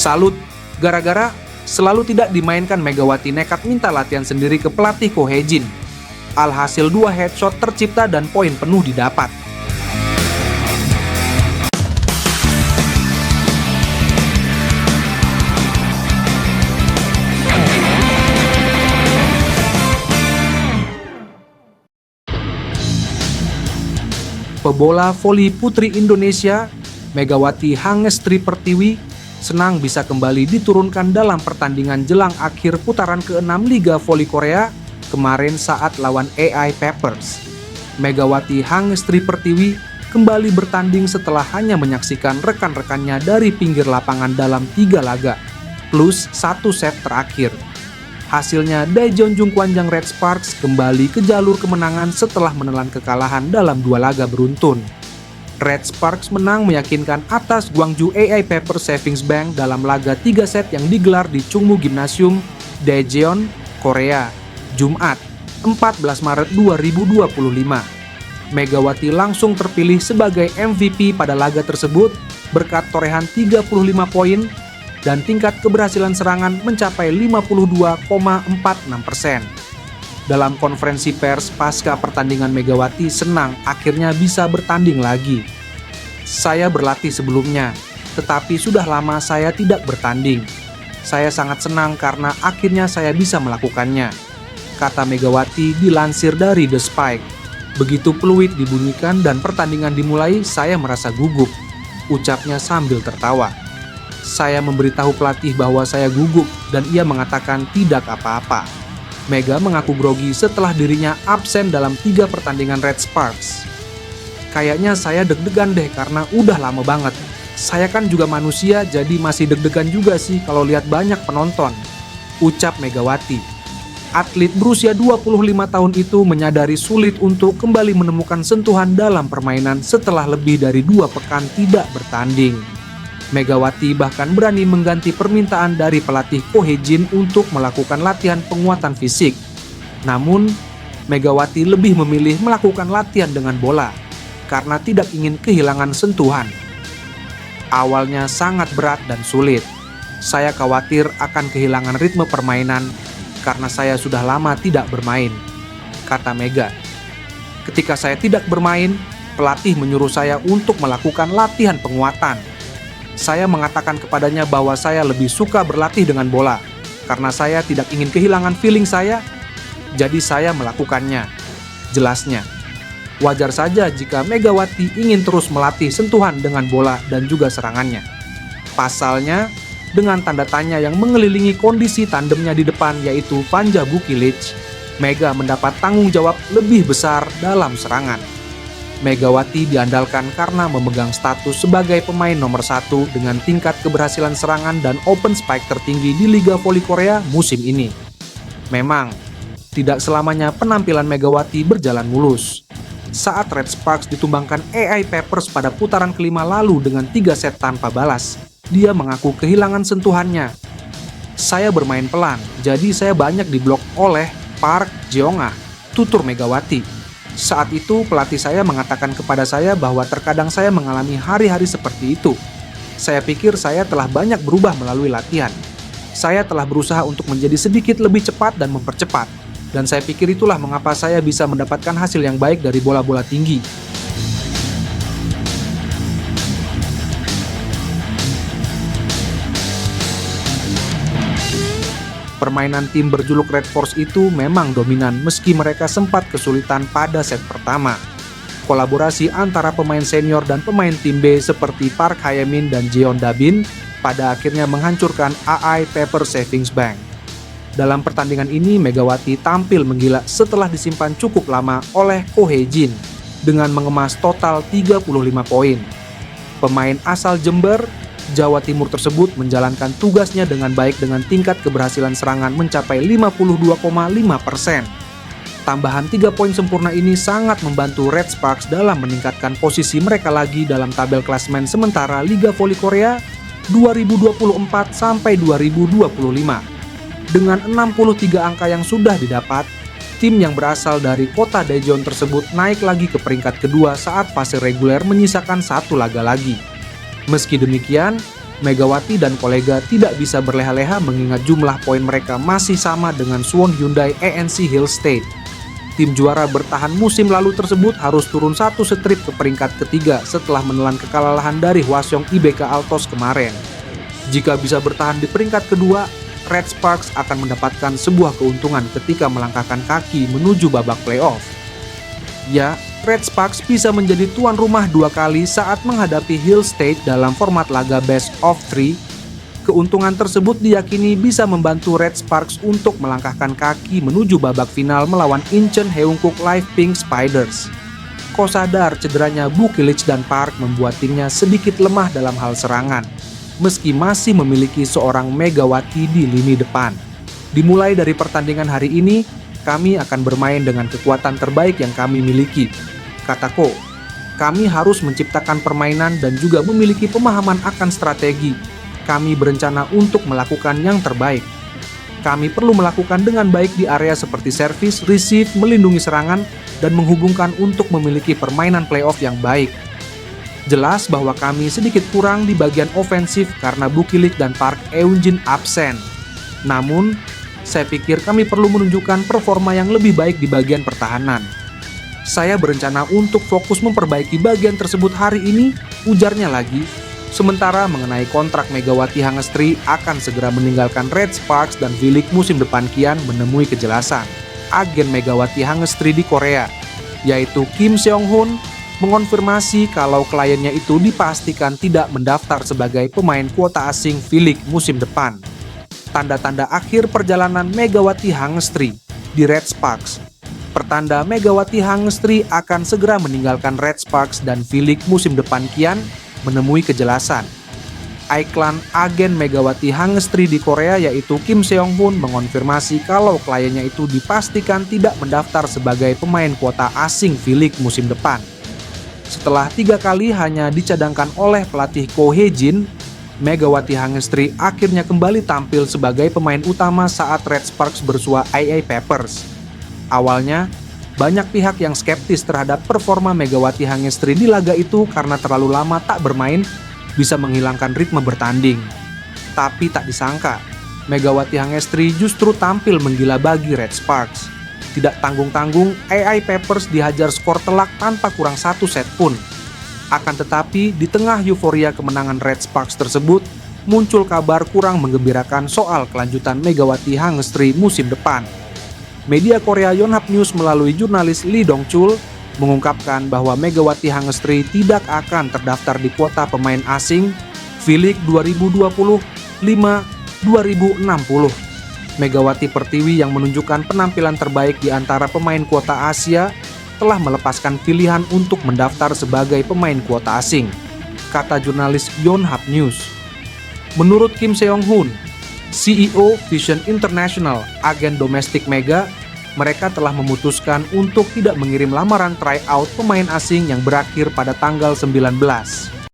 Salut, gara-gara selalu tidak dimainkan Megawati nekat minta latihan sendiri ke pelatih Ko Hee-jin. Alhasil 2 headshot tercipta dan poin penuh didapat. Pebola voli putri Indonesia, Megawati Hangestri Pertiwi, senang bisa kembali diturunkan dalam pertandingan jelang akhir putaran ke-6 Liga Voli Korea kemarin saat lawan AI Peppers. Megawati Hangestri Pertiwi kembali bertanding setelah hanya menyaksikan rekan-rekannya dari pinggir lapangan dalam 3 laga, plus 1 set terakhir. Hasilnya, Daejeon Jungkwanjang Red Sparks kembali ke jalur kemenangan setelah menelan kekalahan dalam 2 laga beruntun. Red Sparks menang meyakinkan atas Gwangju AI Peppers Savings Bank dalam laga 3 set yang digelar di Chungmu Gymnasium, Daejeon, Korea, Jumat, 14 Maret 2025. Megawati langsung terpilih sebagai MVP pada laga tersebut berkat torehan 35 poin dan tingkat keberhasilan serangan mencapai 52,46%. Dalam konferensi pers pasca pertandingan, Megawati senang akhirnya bisa bertanding lagi. Saya berlatih sebelumnya, tetapi sudah lama saya tidak bertanding. Saya sangat senang karena akhirnya saya bisa melakukannya, kata Megawati dilansir dari The Spike. Begitu peluit dibunyikan dan pertandingan dimulai, saya merasa gugup, ucapnya sambil tertawa. Saya memberitahu pelatih bahwa saya gugup dan ia mengatakan tidak apa-apa. Mega mengaku grogi setelah dirinya absen dalam 3 pertandingan Red Sparks. Kayaknya saya deg-degan deh karena udah lama banget. Saya kan juga manusia jadi masih deg-degan juga sih kalau lihat banyak penonton, ucap Megawati. Atlet berusia 25 tahun itu menyadari sulit untuk kembali menemukan sentuhan dalam permainan setelah lebih dari 2 pekan tidak bertanding. Megawati bahkan berani mengganti permintaan dari pelatih Ko Hee-jin untuk melakukan latihan penguatan fisik. Namun, Megawati lebih memilih melakukan latihan dengan bola karena tidak ingin kehilangan sentuhan. Awalnya sangat berat dan sulit. Saya khawatir akan kehilangan ritme permainan karena saya sudah lama tidak bermain, kata Mega. Ketika saya tidak bermain, pelatih menyuruh saya untuk melakukan latihan penguatan. Saya mengatakan kepadanya bahwa saya lebih suka berlatih dengan bola, karena saya tidak ingin kehilangan feeling saya, jadi saya melakukannya, jelasnya. Wajar saja jika Megawati ingin terus melatih sentuhan dengan bola dan juga serangannya. Pasalnya, dengan tanda tanya yang mengelilingi kondisi tandemnya di depan yaitu Panja Bukilic, Mega mendapat tanggung jawab lebih besar dalam serangan. Megawati diandalkan karena memegang status sebagai pemain nomor 1 dengan tingkat keberhasilan serangan dan open spike tertinggi di Liga Voli Korea musim ini. Memang, tidak selamanya penampilan Megawati berjalan mulus. Saat Red Sparks ditumbangkan AI Peppers pada putaran kelima lalu dengan 3 set tanpa balas, dia mengaku kehilangan sentuhannya. Saya bermain pelan, jadi saya banyak diblok oleh Park Jeong-ah, tutur Megawati. Saat itu pelatih saya mengatakan kepada saya bahwa terkadang saya mengalami hari-hari seperti itu. Saya pikir saya telah banyak berubah melalui latihan. Saya telah berusaha untuk menjadi sedikit lebih cepat dan mempercepat. Dan saya pikir itulah mengapa saya bisa mendapatkan hasil yang baik dari bola-bola tinggi. Permainan tim berjuluk Red Force itu memang dominan meski mereka sempat kesulitan pada set pertama. Kolaborasi antara pemain senior dan pemain tim B seperti Park Hae-min dan Jeon Da-bin pada akhirnya menghancurkan AI Peppers Savings Bank. Dalam pertandingan ini, Megawati tampil menggila setelah disimpan cukup lama oleh Ko Hee-jin dengan mengemas total 35 poin. Pemain asal Jember, Jawa Timur tersebut menjalankan tugasnya dengan baik dengan tingkat keberhasilan serangan mencapai 52,5%. Tambahan 3 poin sempurna ini sangat membantu Red Sparks dalam meningkatkan posisi mereka lagi dalam tabel klasemen sementara Liga Voli Korea 2024 sampai 2025. Dengan 63 angka yang sudah didapat, tim yang berasal dari kota Daejeon tersebut naik lagi ke peringkat kedua saat fase reguler menyisakan 1 laga lagi. Meski demikian, Megawati dan kolega tidak bisa berleha-leha mengingat jumlah poin mereka masih sama dengan Suwon Hyundai ANC Hill State. Tim juara bertahan musim lalu tersebut harus turun satu strip ke peringkat ketiga setelah menelan kekalahan dari Hwaseong IBK Altos kemarin. Jika bisa bertahan di peringkat kedua, Red Sparks akan mendapatkan sebuah keuntungan ketika melangkahkan kaki menuju babak playoff. Ya, Red Sparks bisa menjadi tuan rumah 2 kali saat menghadapi Hill State dalam format laga best of 3. Keuntungan tersebut diyakini bisa membantu Red Sparks untuk melangkahkan kaki menuju babak final melawan Incheon Haeunkook Live Pink Spiders. Kosadar cederanya Bukilich dan Park membuat timnya sedikit lemah dalam hal serangan, meski masih memiliki seorang Megawati di lini depan. Dimulai dari pertandingan hari ini, kami akan bermain dengan kekuatan terbaik yang kami miliki, kata Ko. Kami harus menciptakan permainan dan juga memiliki pemahaman akan strategi. Kami berencana untuk melakukan yang terbaik. Kami perlu melakukan dengan baik di area seperti servis, receive, melindungi serangan, dan menghubungkan untuk memiliki permainan playoff yang baik. Jelas bahwa kami sedikit kurang di bagian ofensif karena Bukilich dan Park Eunjin absen. Namun, saya pikir kami perlu menunjukkan performa yang lebih baik di bagian pertahanan. Saya berencana untuk fokus memperbaiki bagian tersebut hari ini, ujarnya lagi. Sementara mengenai kontrak Megawati Hangestri akan segera meninggalkan Red Sparks dan V-League musim depan kian menemui kejelasan. Agen Megawati Hangestri di Korea, yaitu Kim Seong-hoon, mengonfirmasi kalau kliennya itu dipastikan tidak mendaftar sebagai pemain kuota asing V-League musim depan. Tanda-tanda akhir perjalanan Megawati Hangestri di Red Sparks. Pertanda Megawati Hangestri akan segera meninggalkan Red Sparks dan V-League musim depan kian menemui kejelasan. Iklan agen Megawati Hangestri di Korea yaitu Kim Seong-hoon mengonfirmasi kalau kliennya itu dipastikan tidak mendaftar sebagai pemain kuota asing V-League musim depan. Setelah 3 kali hanya dicadangkan oleh pelatih Ko Hye-jin, Megawati Hangestri akhirnya kembali tampil sebagai pemain utama saat Red Sparks bersua IA Papers. Awalnya, banyak pihak yang skeptis terhadap performa Megawati Hangestri di laga itu karena terlalu lama tak bermain bisa menghilangkan ritme bertanding. Tapi tak disangka, Megawati Hangestri justru tampil menggila bagi Red Sparks. Tidak tanggung-tanggung, AI Papers dihajar skor telak tanpa kurang 1 set pun. Akan tetapi, di tengah euforia kemenangan Red Sparks tersebut, muncul kabar kurang menggembirakan soal kelanjutan Megawati Hangestri musim depan. Media Korea Yonhap News melalui jurnalis Lee Dong-chul mengungkapkan bahwa Megawati Hangestri tidak akan terdaftar di kuota pemain asing V-League 2025-2060. Megawati Pertiwi yang menunjukkan penampilan terbaik di antara pemain kuota Asia telah melepaskan pilihan untuk mendaftar sebagai pemain kuota asing, kata jurnalis Yonhap News. Menurut Kim Seong-hoon, CEO Vision International, agen domestik Mega, mereka telah memutuskan untuk tidak mengirim lamaran tryout pemain asing yang berakhir pada tanggal 19.